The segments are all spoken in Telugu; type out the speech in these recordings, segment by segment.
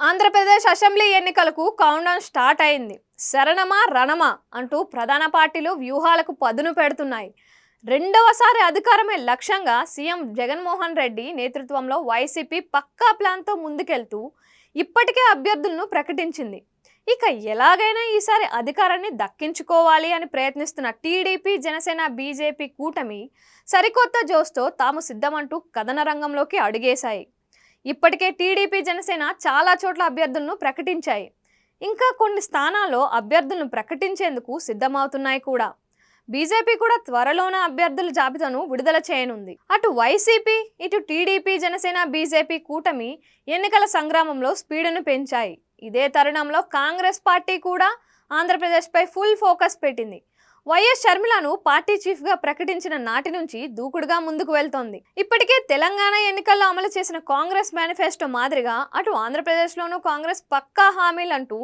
ఆంధ్రప్రదేశ్ అసెంబ్లీ ఎన్నికలకు కౌంట్డౌన్ స్టార్ట్ అయింది. శరణమా రణమా అంటూ ప్రధాన పార్టీలు వ్యూహాలకు పదును పెడుతున్నాయి. రెండవసారి అధికారమే లక్ష్యంగా సీఎం జగన్మోహన్ రెడ్డి నేతృత్వంలో వైసీపీ పక్కా ప్లాన్తో ముందుకెళ్తూ ఇప్పటికే అభ్యర్థులను ప్రకటించింది. ఇక ఎలాగైనా ఈసారి అధికారాన్ని దక్కించుకోవాలి అని ప్రయత్నిస్తున్న టీడీపీ, జనసేన, బీజేపీ కూటమి సరికొత్త జోస్తో తాము సిద్ధమంటూ కథన రంగంలోకి అడుగేశాయి. ఇప్పటికే టీడీపీ, జనసేన చాలా చోట్ల అభ్యర్థులను ప్రకటించాయి. ఇంకా కొన్ని స్థానాల్లో అభ్యర్థులను ప్రకటించేందుకు సిద్ధమవుతున్నాయి కూడా. బీజేపీ కూడా త్వరలోనే అభ్యర్థుల జాబితాను విడుదల చేయనుంది. అటు వైసీపీ, ఇటు టీడీపీ, జనసేన, బీజేపీ కూటమి ఎన్నికల సంగ్రామంలో స్పీడును పెంచాయి. ఇదే తరుణంలో కాంగ్రెస్ పార్టీ కూడా ఆంధ్రప్రదేశ్పై ఫుల్ ఫోకస్ పెట్టింది. వైఎస్ షర్మిలను పార్టీ చీఫ్గా ప్రకటించిన నాటి నుంచి దూకుడుగా ముందుకు వెళ్తోంది. ఇప్పటికే తెలంగాణ ఎన్నికల్లో అమలు చేసిన కాంగ్రెస్ మేనిఫెస్టో మాదిరిగా అటు ఆంధ్రప్రదేశ్లోనూ కాంగ్రెస్ పక్కా హామీలంటూ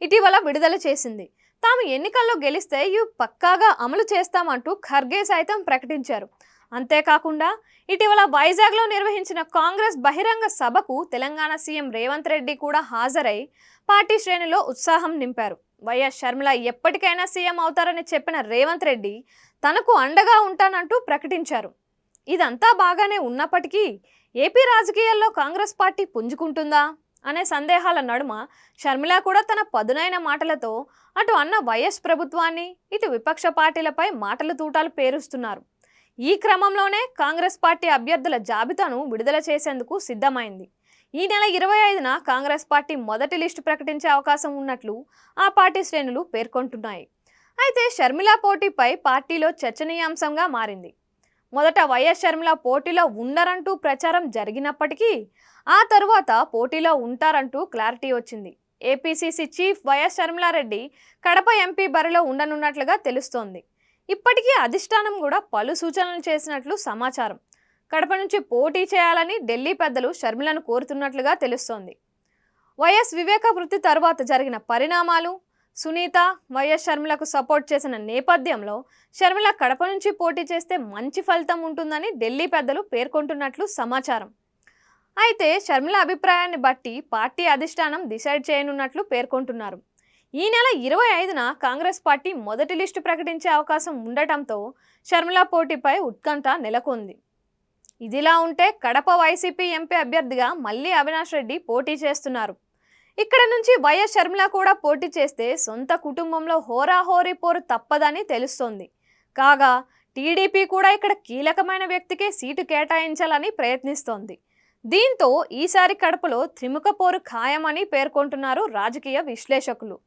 ఇటీవల విడుదల చేసింది. తాము ఎన్నికల్లో గెలిస్తే ఇవి పక్కాగా అమలు చేస్తామంటూ ఖర్గే సైతం ప్రకటించారు. అంతేకాకుండా ఇటీవల వైజాగ్లో నిర్వహించిన కాంగ్రెస్ బహిరంగ సభకు తెలంగాణ సీఎం రేవంత్ రెడ్డి కూడా హాజరై పార్టీ శ్రేణిలో ఉత్సాహం నింపారు. వైఎస్ షర్మిల ఎప్పటికైనా సీఎం అవుతారని చెప్పిన రేవంత్ రెడ్డి తనకు అండగా ఉంటానంటూ ప్రకటించారు. ఇదంతా బాగానే ఉన్నప్పటికీ ఏపీ రాజకీయాల్లో కాంగ్రెస్ పార్టీ పుంజుకుంటుందా అనే సందేహాల నడుమ షర్మిల కూడా తన పదునైన మాటలతో అటు అన్న వైఎస్ ప్రభుత్వాన్ని, ఇటు విపక్ష పార్టీలపై మాటల తూటాలు పేరుస్తున్నారు. ఈ క్రమంలోనే కాంగ్రెస్ పార్టీ అభ్యర్థుల జాబితాను విడుదల చేసేందుకు సిద్ధమైంది. ఈ నెల 25న కాంగ్రెస్ పార్టీ మొదటి లిస్టు ప్రకటించే అవకాశం ఉన్నట్లు ఆ పార్టీ శ్రేణులు పేర్కొంటున్నాయి. అయితే షర్మిల పోటీపై పార్టీలో చర్చనీయాంశంగా మారింది. మొదట వైఎస్ షర్మిల పోటీలో ఉండరంటూ ప్రచారం జరిగినప్పటికీ ఆ తరువాత పోటీలో ఉంటారంటూ క్లారిటీ వచ్చింది. APCC chief YS Sharmila Reddy Kadapa MP బరిలో ఉండనున్నట్లుగా తెలుస్తోంది. ఇప్పటికీ అధిష్టానం కూడా పలు సూచనలు చేసినట్లు సమాచారం. కడప నుంచి పోటీ చేయాలని ఢిల్లీ పెద్దలు షర్మిలను కోరుతున్నట్లుగా తెలుస్తోంది. వైఎస్ వివేక మృతి తర్వాత జరిగిన పరిణామాలు, సునీత వైఎస్ షర్మిలకు సపోర్ట్ చేసిన నేపథ్యంలో షర్మిల కడప నుంచి పోటీ చేస్తే మంచి ఫలితం ఉంటుందని ఢిల్లీ పెద్దలు పేర్కొంటున్నట్లు సమాచారం. అయితే షర్మిల అభిప్రాయాన్ని బట్టి పార్టీ అధిష్టానం డిసైడ్ చేయనున్నట్లు పేర్కొంటున్నారు. ఈ నెల 25న కాంగ్రెస్ పార్టీ మొదటి లిస్టు ప్రకటించే అవకాశం ఉండటంతో షర్మిల పోటీపై ఉత్కంఠ నెలకొంది. ఇదిలా ఉంటే కడప వైసీపీ ఎంపీ అభ్యర్థిగా మళ్ళీ అవినాష్ రెడ్డి పోటీ చేస్తున్నారు. ఇక్కడ నుంచి వైఎస్ షర్మిల కూడా పోటీ చేస్తే సొంత కుటుంబంలో హోరాహోరీ పోరు తప్పదని తెలుస్తోంది. కాగా టీడీపీ కూడా ఇక్కడ కీలకమైన వ్యక్తికే సీటు కేటాయించాలని ప్రయత్నిస్తోంది. దీంతో ఈసారి కడపలో త్రిముఖ పోరు ఖాయమని పేర్కొంటున్నారు రాజకీయ విశ్లేషకులు.